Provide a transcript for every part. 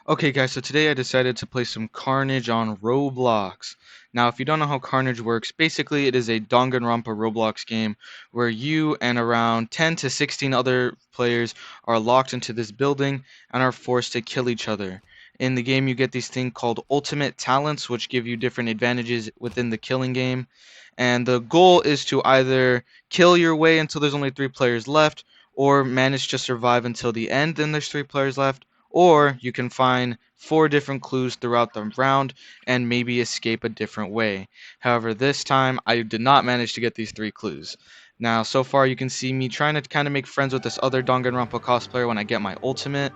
Okay guys, so today I decided to play some Carnage on Roblox. Now if you don't know how Carnage works, basically it is a Danganronpa Roblox game where you and around 10 to 16 other players are locked into this building and are forced to kill each other. In the game you get these things called ultimate talents which give you different advantages within the killing game. And the goal is to either kill your way until there's only 3 players left or manage to survive until the end, then there's 3 players left, or you can find 4 different clues throughout the round and maybe escape a different way. However, this time I did not manage to get these 3 clues. Now, so far you can see me trying to kind of make friends with this other Danganronpa cosplayer when I get my ultimate.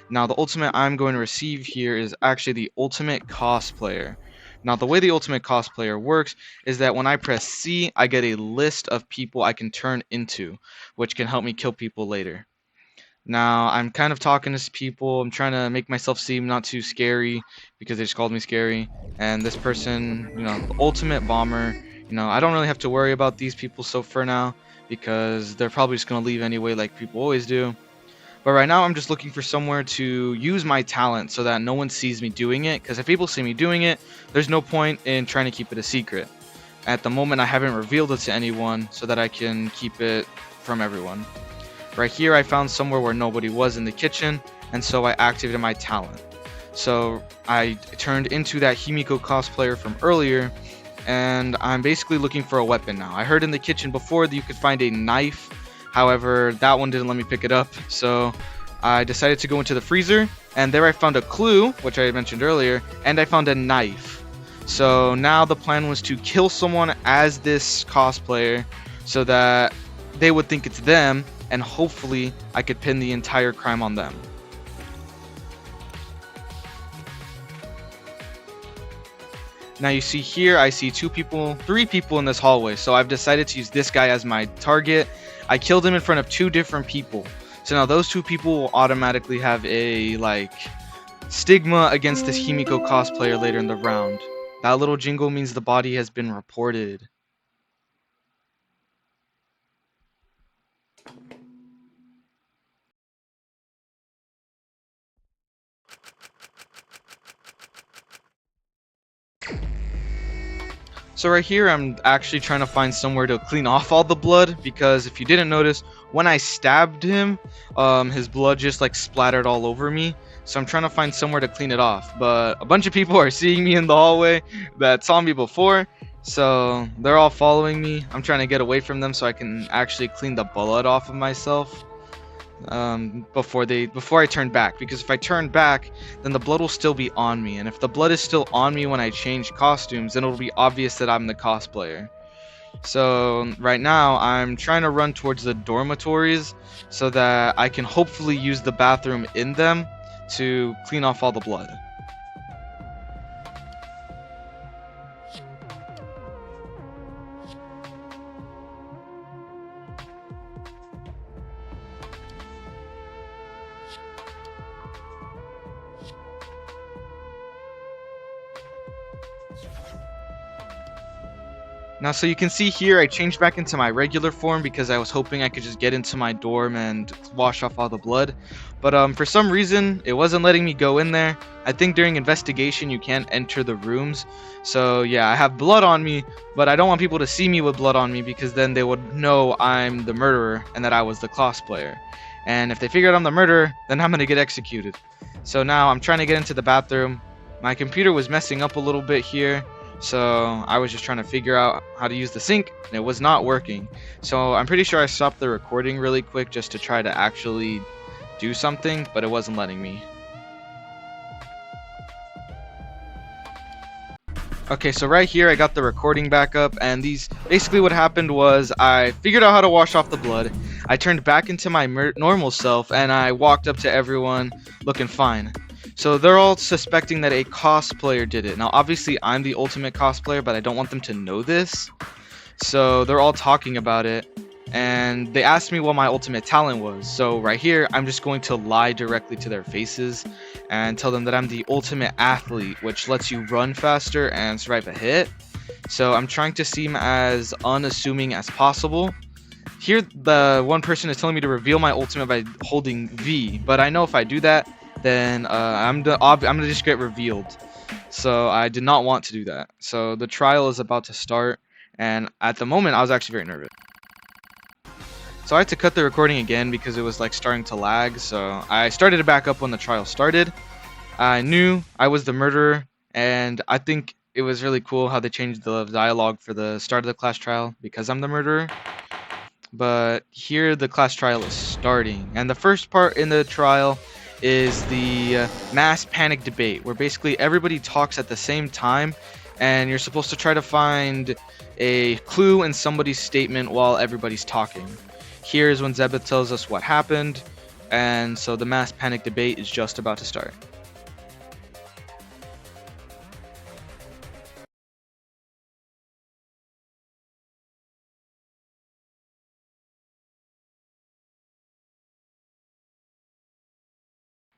Now, the ultimate I'm going to receive here is actually the ultimate cosplayer. Now, the way the ultimate cosplayer works is that when I press C, I get a list of people I can turn into, which can help me kill people later. Now, I'm kind of talking to people. I'm trying to make myself seem not too scary because they just called me scary. And this person, the ultimate bomber, I don't really have to worry about these people so for now because they're probably just going to leave anyway like people always do. But right now, I'm just looking for somewhere to use my talent so that no one sees me doing it, because if people see me doing it, there's no point in trying to keep it a secret. At the moment, I haven't revealed it to anyone so that I can keep it from everyone. Right here, I found somewhere where nobody was in the kitchen, and so I activated my talent. So I turned into that Himiko cosplayer from earlier, and I'm basically looking for a weapon now. I heard in the kitchen before that you could find a knife. However, that one didn't let me pick it up, so I decided to go into the freezer, and there I found a clue, which I mentioned earlier, and I found a knife. So now the plan was to kill someone as this cosplayer so that they would think it's them, and hopefully I could pin the entire crime on them. Now you see here, I see 3 people in this hallway, so I've decided to use this guy as my target. I killed him in front of 2 different people. So now those 2 people will automatically have a, stigma against this Himiko cosplayer later in the round. That little jingle means the body has been reported. So right here, I'm actually trying to find somewhere to clean off all the blood, because if you didn't notice, when I stabbed him, his blood just splattered all over me. So I'm trying to find somewhere to clean it off. But a bunch of people are seeing me in the hallway that saw me before, so they're all following me. I'm trying to get away from them so I can actually clean the blood off of myself. Before I turn back, because if I turn back, then the blood will still be on me, and if the blood is still on me when I change costumes, then it'll be obvious that I'm the cosplayer. So right now I'm trying to run towards the dormitories so that I can hopefully use the bathroom in them to clean off all the blood. Now, so you can see here, I changed back into my regular form because I was hoping I could just get into my dorm and wash off all the blood. But for some reason, it wasn't letting me go in there. I think during investigation, you can't enter the rooms. So yeah, I have blood on me, but I don't want people to see me with blood on me because then they would know I'm the murderer and that I was the cosplayer. And if they figure out I'm the murderer, then I'm gonna get executed. So now I'm trying to get into the bathroom. My computer was messing up a little bit here. So I was just trying to figure out how to use the sink, and it was not working. So I'm pretty sure I stopped the recording really quick just to try to actually do something, but it wasn't letting me. Okay, so right here I got the recording back up, and basically what happened was I figured out how to wash off the blood. I turned back into my normal self, and I walked up to everyone looking fine. So they're all suspecting that a cosplayer did it. Now, obviously, I'm the ultimate cosplayer, but I don't want them to know this. So they're all talking about it, and they asked me what my ultimate talent was. So right here, I'm just going to lie directly to their faces and tell them that I'm the ultimate athlete, which lets you run faster and survive a hit. So I'm trying to seem as unassuming as possible. Here, the one person is telling me to reveal my ultimate by holding V, but I know if I do that, then I'm gonna just get revealed. So I did not want to do that. So the trial is about to start, and at the moment I was actually very nervous. So I had to cut the recording again because it was like starting to lag. So I started it back up when the trial started. I knew I was the murderer, and I think it was really cool how they changed the dialogue for the start of the class trial because I'm the murderer. But here the class trial is starting, and the first part in the trial is the mass panic debate, where basically everybody talks at the same time, and you're supposed to try to find a clue in somebody's statement while everybody's talking. Here is when Zebeth tells us what happened, and so the mass panic debate is just about to start.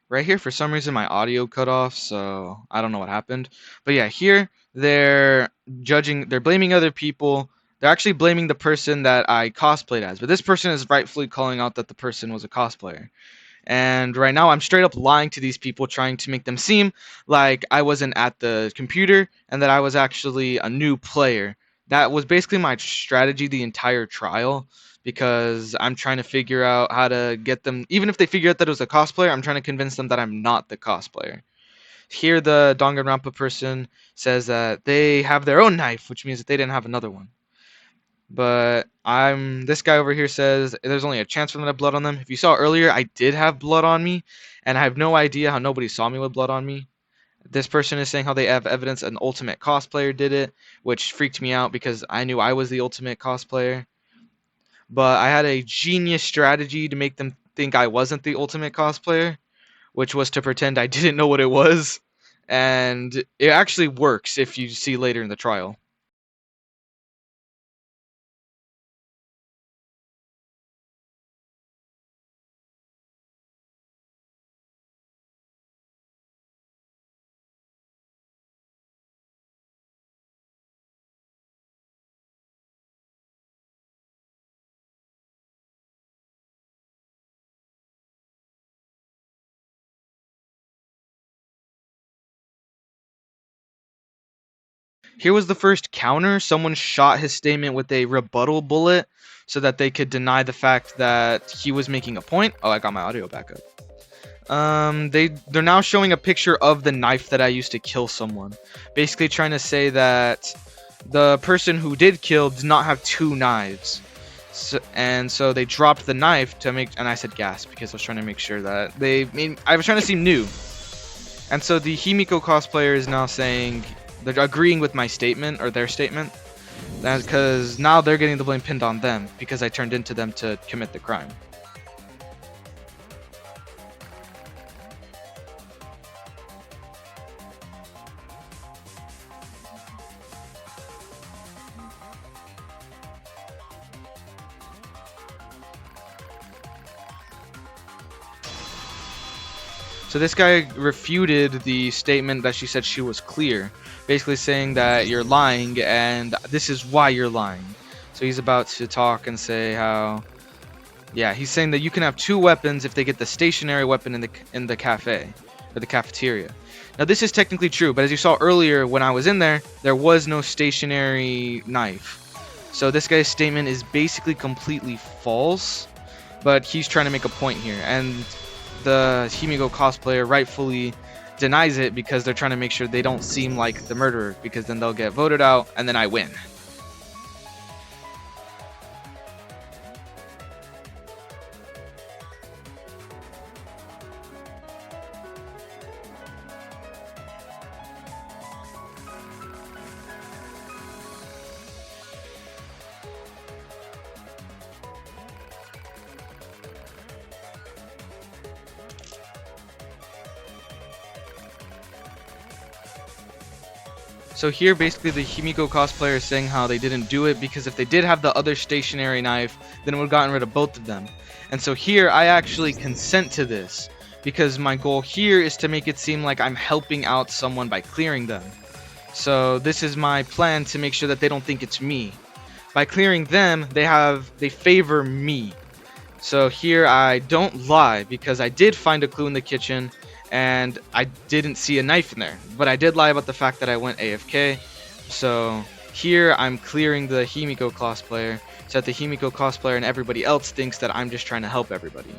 Right here, for some reason, my audio cut off, so I don't know what happened. But yeah, here they're they're blaming other people. They're actually blaming the person that I cosplayed as, but this person is rightfully calling out that the person was a cosplayer. And right now, I'm straight up lying to these people, trying to make them seem like I wasn't at the computer and that I was actually a new player. That was basically my strategy the entire trial, because I'm trying to figure out how to get them, even if they figure out that it was a cosplayer, I'm trying to convince them that I'm not the cosplayer. Here, the Danganronpa person says that they have their own knife, which means that they didn't have another one. But this guy over here says there's only a chance for them to have blood on them. If you saw earlier, I did have blood on me, and I have no idea how nobody saw me with blood on me. This person is saying how they have evidence an ultimate cosplayer did it, which freaked me out because I knew I was the ultimate cosplayer. But I had a genius strategy to make them think I wasn't the ultimate cosplayer, which was to pretend I didn't know what it was. And it actually works if you see later in the trial. Here was the first counter. Someone shot his statement with a rebuttal bullet so that they could deny the fact that he was making a point. Oh, I got my audio back up. They're now showing a picture of the knife that I used to kill someone. Basically trying to say that the person who did kill did not have two knives. So they dropped the knife to make, and I said gas because I was trying to make sure that I was trying to seem new. And so the Himiko cosplayer is now saying they're agreeing with my statement, or their statement, because now they're getting the blame pinned on them because I turned into them to commit the crime. So this guy refuted the statement that she said she was clear, basically saying that you're lying and this is why you're lying. So he's about to talk and say how, yeah, he's saying that you can have two weapons if they get the stationary weapon in the cafe or the cafeteria. Now this is technically true, but as you saw earlier when I was in there was no stationary knife. So this guy's statement is basically completely false, but he's trying to make a point here, and the Himiko cosplayer rightfully denies it because they're trying to make sure they don't seem like the murderer, because then they'll get voted out and then I win. So here, basically, the Himiko cosplayer is saying how they didn't do it because if they did have the other stationary knife, then it would have gotten rid of both of them. And so here, I actually consent to this because my goal here is to make it seem like I'm helping out someone by clearing them. So this is my plan to make sure that they don't think it's me. By clearing them, they favor me. So here I don't lie because I did find a clue in the kitchen, and I didn't see a knife in there. But I did lie about the fact that I went AFK. So here I'm clearing the Himiko cosplayer so that the Himiko cosplayer and everybody else thinks that I'm just trying to help everybody.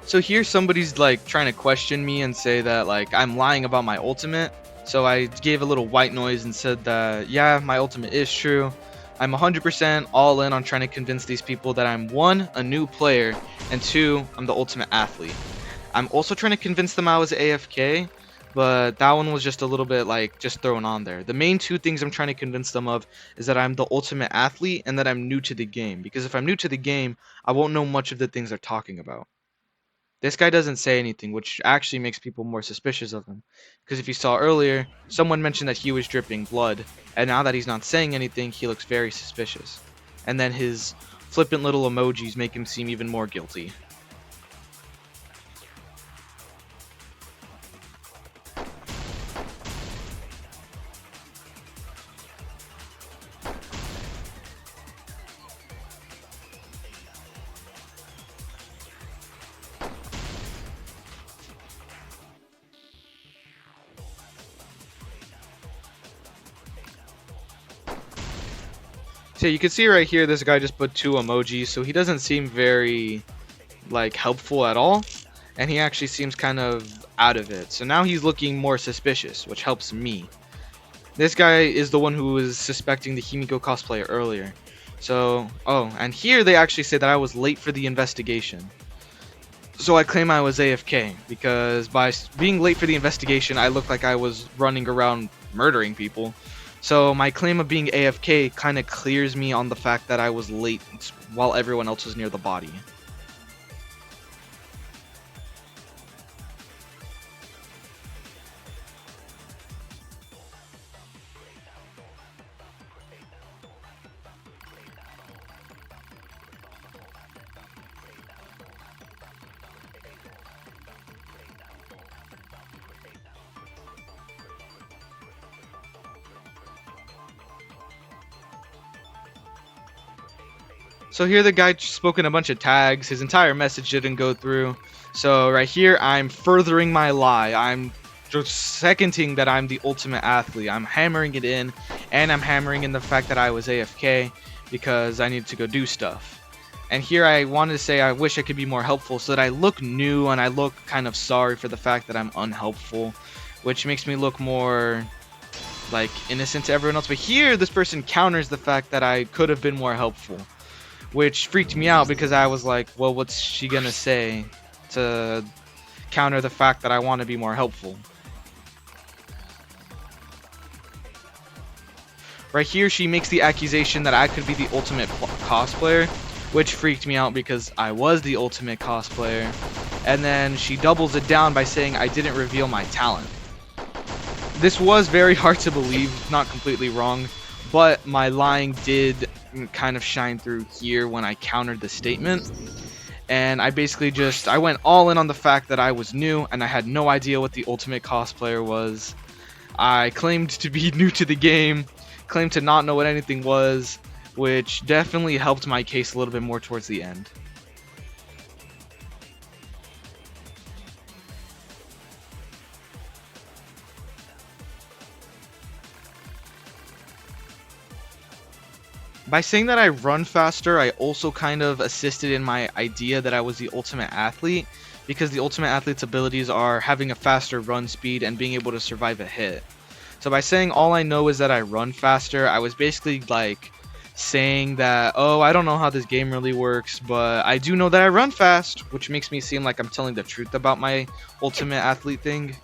So here somebody's like trying to question me and say that like I'm lying about my ultimate. So I gave a little white noise and said that yeah, my ultimate is true. I'm 100% all in on trying to convince these people that I'm one, a new player, and two, I'm the ultimate athlete. I'm also trying to convince them I was AFK, but that one was just a little bit like just thrown on there. The main two things I'm trying to convince them of is that I'm the ultimate athlete and that I'm new to the game. Because if I'm new to the game, I won't know much of the things they're talking about. This guy doesn't say anything, which actually makes people more suspicious of him. Because if you saw earlier, someone mentioned that he was dripping blood, and now that he's not saying anything, he looks very suspicious. And then his flippant little emojis make him seem even more guilty. So you can see right here, this guy just put 2 emojis, so he doesn't seem very like helpful at all, and he actually seems kind of out of it. So now he's looking more suspicious, which helps me. This guy is the one who was suspecting the Himiko cosplayer earlier. So, oh, and here they actually say that I was late for the investigation. So I claim I was AFK, because by being late for the investigation, I looked like I was running around murdering people. So my claim of being AFK kind of clears me on the fact that I was late while everyone else was near the body. So here the guy spoke in a bunch of tags, his entire message didn't go through. So right here I'm furthering my lie. I'm just seconding that I'm the ultimate athlete. I'm hammering it in, and I'm hammering in the fact that I was AFK because I needed to go do stuff. And here I wanted to say I wish I could be more helpful so that I look new and I look kind of sorry for the fact that I'm unhelpful, which makes me look more like innocent to everyone else. But here this person counters the fact that I could have been more helpful, which freaked me out because I was like, well, what's she gonna say to counter the fact that I want to be more helpful? Right here, she makes the accusation that I could be the ultimate cosplayer, which freaked me out because I was the ultimate cosplayer. And then she doubles it down by saying I didn't reveal my talent. This was very hard to believe, not completely wrong, but my lying did kind of shine through here when I countered the statement. And I basically I went all in on the fact that I was new and I had no idea what the ultimate cosplayer was. I claimed to be new to the game, claimed to not know what anything was, which definitely helped my case a little bit more towards the end. By saying that I run faster, I also kind of assisted in my idea that I was the ultimate athlete, because the ultimate athlete's abilities are having a faster run speed and being able to survive a hit. So by saying all I know is that I run faster, I was basically like saying that, oh, I don't know how this game really works, but I do know that I run fast, which makes me seem like I'm telling the truth about my ultimate athlete thing.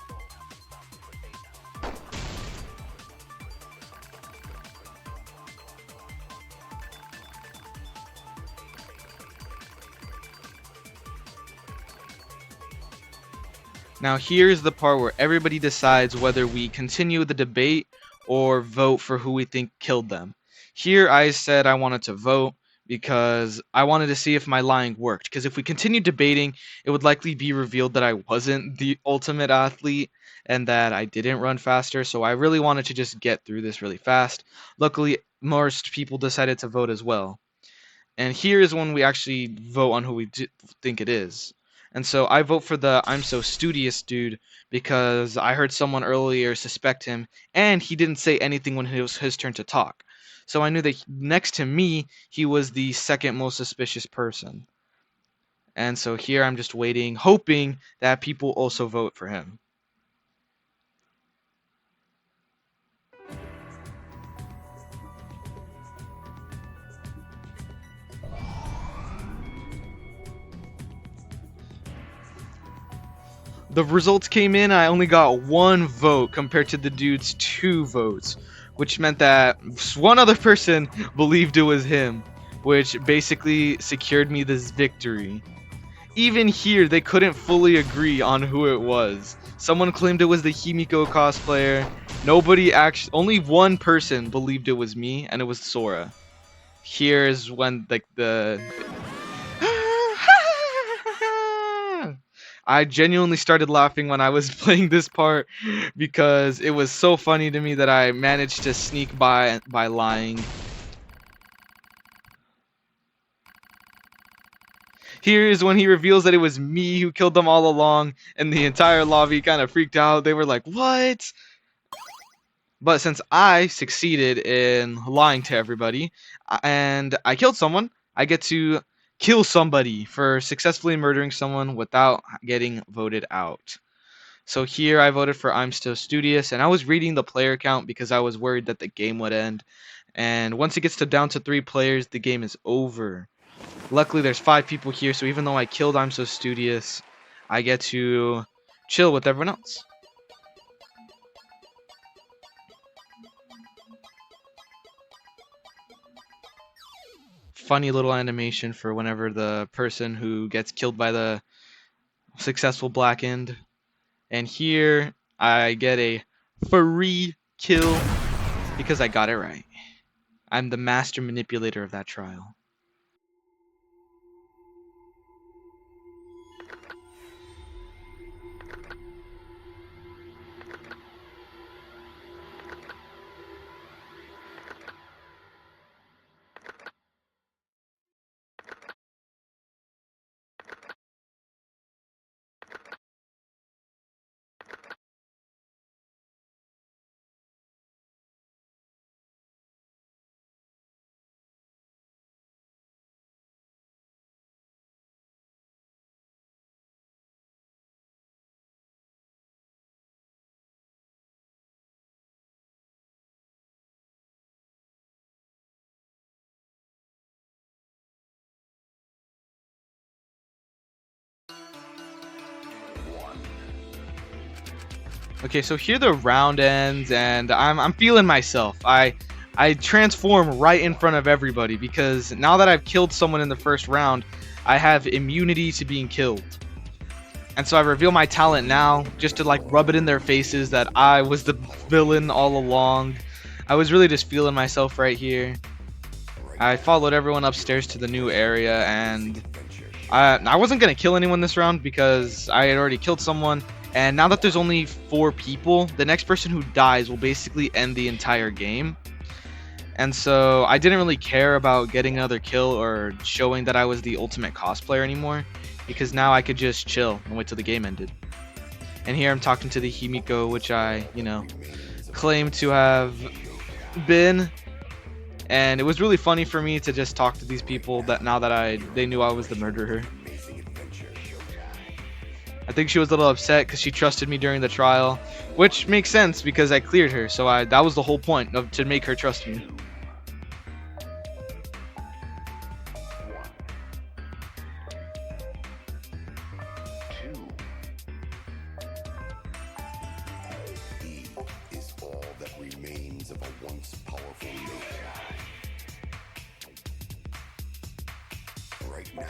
Now here's the part where everybody decides whether we continue the debate or vote for who we think killed them. Here I said I wanted to vote because I wanted to see if my lying worked. Because if we continued debating, it would likely be revealed that I wasn't the ultimate athlete and that I didn't run faster. So I really wanted to just get through this really fast. Luckily, most people decided to vote as well. And here is when we actually vote on who we think it is. And so I vote for the I'm so studious dude because I heard someone earlier suspect him, and he didn't say anything when it was his turn to talk. So I knew that next to me, he was the second most suspicious person. And so here I'm just waiting, hoping that people also vote for him. The results came in, I only got 1 vote compared to the dude's 2 votes, which meant that one other person believed it was him, which basically secured me this victory. Even here, they couldn't fully agree on who it was. Someone claimed it was the Himiko cosplayer. Only one person believed it was me, and it was Sora. Here's when the I genuinely started laughing when I was playing this part because it was so funny to me that I managed to sneak by lying. Here is when he reveals that it was me who killed them all along, and the entire lobby kind of freaked out. They were like, "What?" But since I succeeded in lying to everybody and I killed someone, I get to kill somebody for successfully murdering someone without getting voted out. So here I voted for I'm Still Studious, and I was reading the player count because I was worried that the game would end. And once it gets to down to 3 players, the game is over. Luckily, there's 5 people here, so even though I killed I'm So Studious, I get to chill with everyone else. Funny little animation for whenever the person who gets killed by the successful blackened. And here I get a free kill because I got it right. I'm the master manipulator of that trial. Okay, so here the round ends, and I'm feeling myself. I transform right in front of everybody because now that I've killed someone in the first round, I have immunity to being killed. And so I reveal my talent now just to like rub it in their faces that I was the villain all along. I was really just feeling myself right here. I followed everyone upstairs to the new area, and I wasn't going to kill anyone this round because I had already killed someone. And now that there's only 4 people, the next person who dies will basically end the entire game. And so I didn't really care about getting another kill or showing that I was the ultimate cosplayer anymore, because now I could just chill and wait till the game ended. And here I'm talking to the Himiko, which I, claim to have been. And it was really funny for me to just talk to these people that now that they knew I was the murderer. I think she was a little upset because she trusted me during the trial, which makes sense because I cleared her. So that was the whole point, to make her trust me. Is all that remains of a once powerful nation. Right now,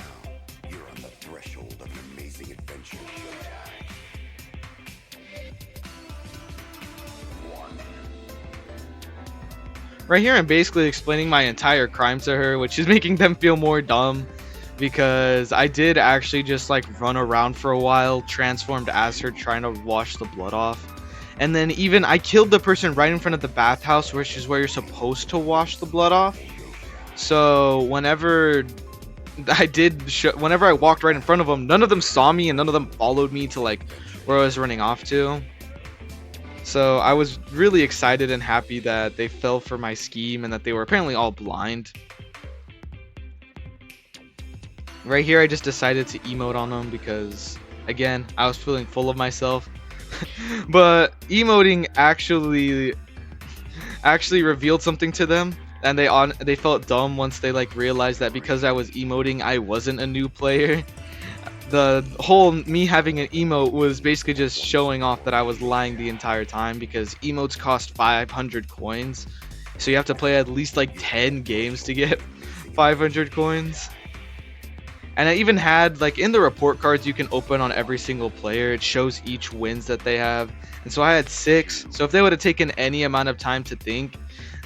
you're on the threshold of an amazing adventure. Right here, I'm basically explaining my entire crime to her, which is making them feel more dumb because I did actually just like run around for a while, transformed as her, trying to wash the blood off. And then even I killed the person right in front of the bathhouse, which is where you're supposed to wash the blood off. So whenever whenever I walked right in front of them, none of them saw me and none of them followed me to like where I was running off to. So I was really excited and happy that they fell for my scheme and that they were apparently all blind. Right here, I just decided to emote on them because, again, I was feeling full of myself. But emoting actually revealed something to them, and they felt dumb once they like realized that because I was emoting, I wasn't a new player. The whole me having an emote was basically just showing off that I was lying the entire time because emotes cost 500 coins. So you have to play at least like 10 games to get 500 coins. And I even had like in the report cards you can open on every single player, it shows each wins that they have. And so I had 6. So if they would have taken any amount of time to think,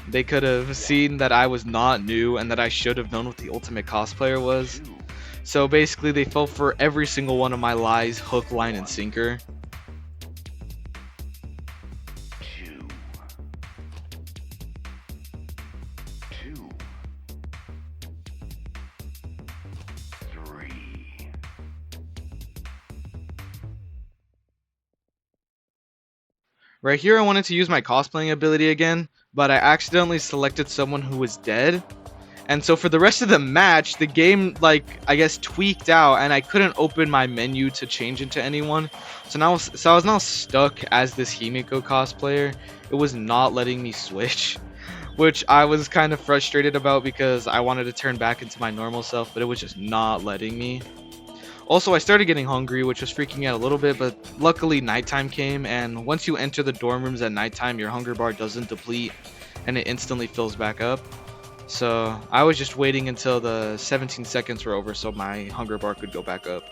they could have seen that I was not new and that I should have known what the ultimate cosplayer was. So basically they fell for every single one of my lies, hook, line, and sinker. Two. Three. Right here I wanted to use my cosplaying ability again, but I accidentally selected someone who was dead. And so for the rest of the match, the game, like, I guess tweaked out and I couldn't open my menu to change into anyone. So I was now stuck as this Himiko cosplayer. It was not letting me switch, which I was kind of frustrated about because I wanted to turn back into my normal self, but it was just not letting me. Also, I started getting hungry, which was freaking me out a little bit, but luckily nighttime came, and once you enter the dorm rooms at nighttime, your hunger bar doesn't deplete, and it instantly fills back up. So I was just waiting until the 17 seconds were over so my hunger bar could go back up.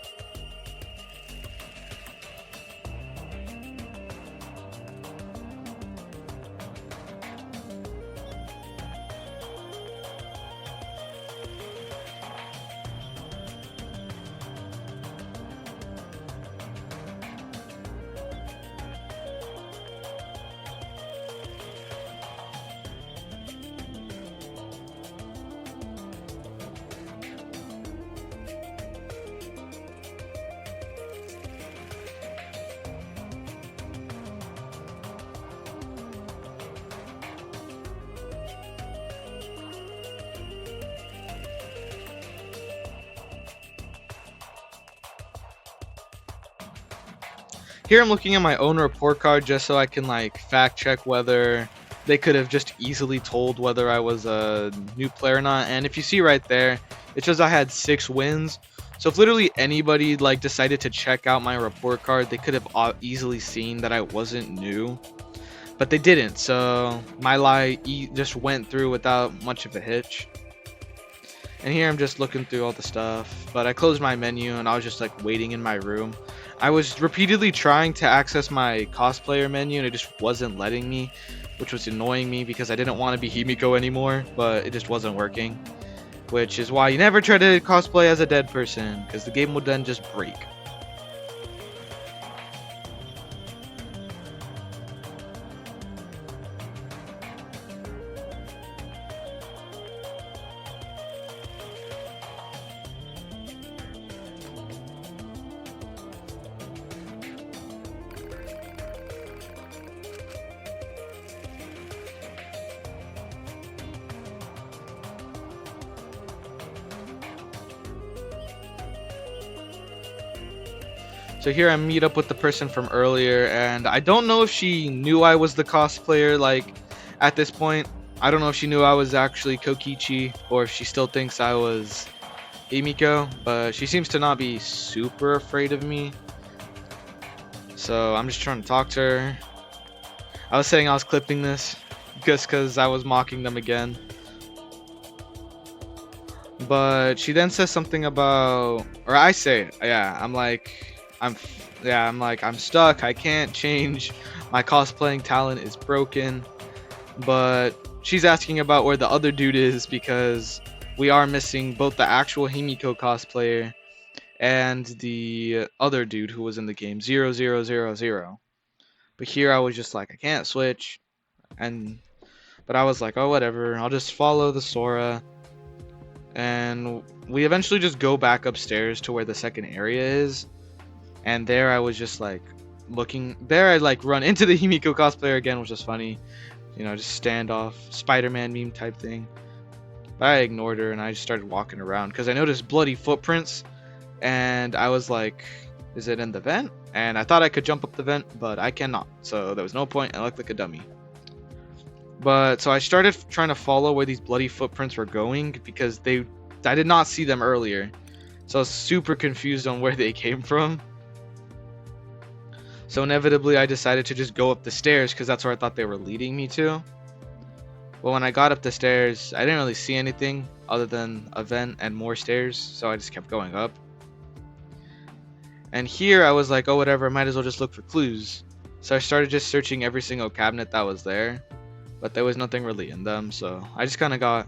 Here I'm looking at my own report card just so I can like fact check whether they could have just easily told whether I was a new player or not. And if you see right there, it shows I had 6 wins. So if literally anybody like decided to check out my report card, they could have easily seen that I wasn't new. But they didn't, so my lie just went through without much of a hitch. And here I'm just looking through all the stuff, but I closed my menu and I was just like waiting in my room. I was repeatedly trying to access my cosplayer menu and it just wasn't letting me, which was annoying me because I didn't want to be Himiko anymore, but it just wasn't working. Which is why you never try to cosplay as a dead person, because the game would then just break. So here I meet up with the person from earlier, and I don't know if she knew I was the cosplayer, like, at this point. I don't know if she knew I was actually Kokichi, or if she still thinks I was Himiko, but she seems to not be super afraid of me. So I'm just trying to talk to her. I was saying I was clipping this, just because I was mocking them again. But she then says something about, or I say, yeah, I'm like, I'm stuck. I can't change. My cosplaying talent is broken. But she's asking about where the other dude is because we are missing both the actual Himiko cosplayer and the other dude who was in the game, 0000. But here I was just like, I can't switch, and but I was like, oh whatever, I'll just follow the Sora, and we eventually just go back upstairs to where the second area is, and there I was just like looking there. I like run into the Himiko cosplayer again, which is funny, just standoff Spider-Man meme type thing. But I ignored her and I just started walking around because I noticed bloody footprints, and I was like, is it in the vent? And I thought I could jump up the vent, but I cannot, so there was no point. I looked like a dummy. But so I started trying to follow where these bloody footprints were going because I did not see them earlier, so I was super confused on where they came from. So inevitably I decided to just go up the stairs because that's where I thought they were leading me to. But when I got up the stairs, I didn't really see anything other than a vent and more stairs, so I just kept going up. And here I was like, oh whatever, I might as well just look for clues. So I started just searching every single cabinet that was there, but there was nothing really in them, so I just kind of got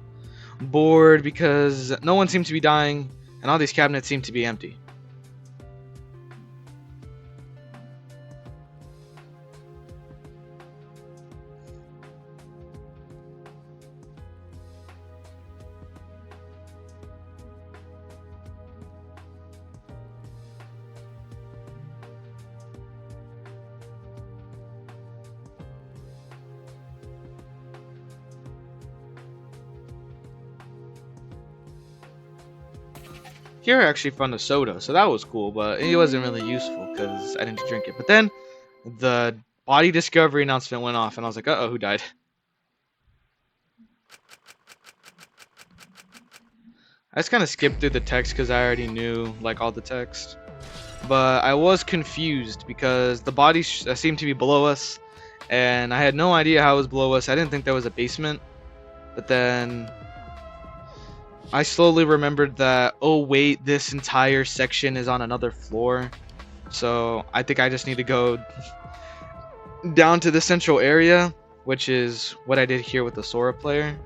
bored because no one seemed to be dying and all these cabinets seemed to be empty. Here I actually found a soda, so that was cool, but it wasn't really useful because I didn't drink it. But then the body discovery announcement went off, and I was like, uh-oh, who died? I just kind of skipped through the text because I already knew like all the text. But I was confused because the body seemed to be below us, and I had no idea how it was below us. I didn't think there was a basement, but then I slowly remembered that, oh wait, this entire section is on another floor. So I think I just need to go down to the central area, which is what I did here with the Sora player.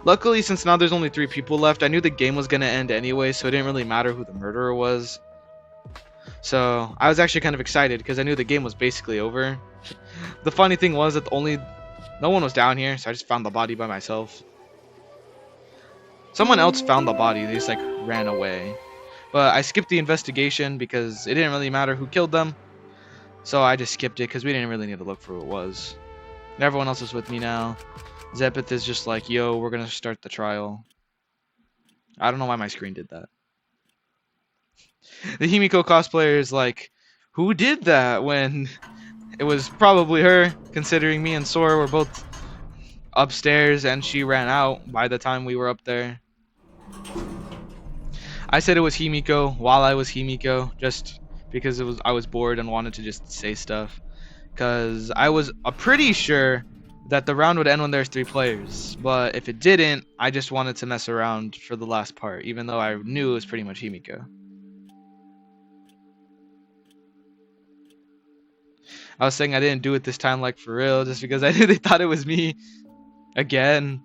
Luckily, since now there's only 3 people left, I knew the game was going to end anyway, so it didn't really matter who the murderer was. So I was actually kind of excited because I knew the game was basically over. The funny thing was that no one was down here, so I just found the body by myself. Someone else found the body, they just like ran away. But I skipped the investigation because it didn't really matter who killed them. So I just skipped it because we didn't really need to look for who it was. And everyone else is with me now. Zepith is just like, yo, we're gonna start the trial. I don't know why my screen did that. The Himiko cosplayer is like, who did that? When it was probably her, considering me and Sora were both upstairs and she ran out by the time we were up there. I said it was Himiko while I was Himiko, just because I was bored and wanted to just say stuff. Because I was pretty sure that the round would end when there's 3 players, but if it didn't, I just wanted to mess around for the last part, even though I knew it was pretty much Himiko. I was saying I didn't do it this time like for real, just because I knew they thought it was me again.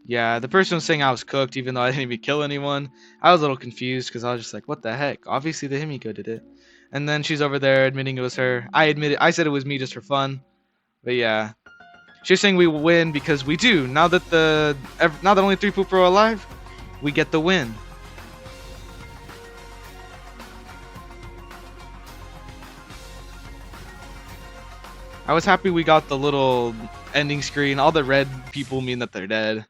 Yeah, the person was saying I was cooked even though I didn't even kill anyone. I was a little confused because I was just like, what the heck? Obviously the Himiko did it. And then she's over there admitting it was her. I said it was me just for fun. But yeah. She's saying we win because we do. Now that only 3 people are alive, we get the win. I was happy we got the little ending screen. All the red people mean that they're dead.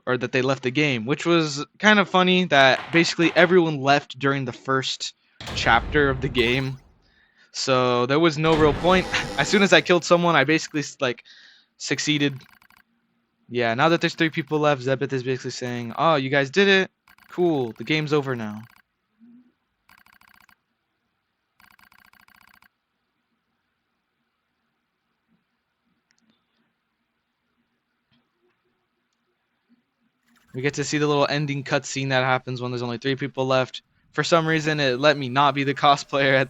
Or that they left the game, which was kind of funny that basically everyone left during the first chapter of the game. So there was no real point. As soon as I killed someone, I basically like succeeded. Yeah, now that there's 3 people left, Zebeth is basically saying, oh, you guys did it. Cool, the game's over now. We get to see the little ending cutscene that happens when there's only 3 people left. For some reason, it let me not be the cosplayer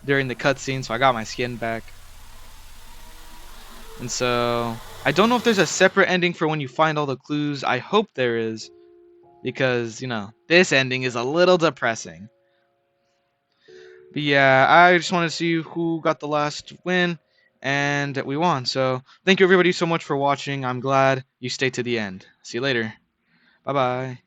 during the cutscene, so I got my skin back. And so I don't know if there's a separate ending for when you find all the clues. I hope there is, because this ending is a little depressing. But yeah, I just want to see who got the last win, and we won. So thank you everybody so much for watching. I'm glad you stayed to the end. See you later. Bye bye.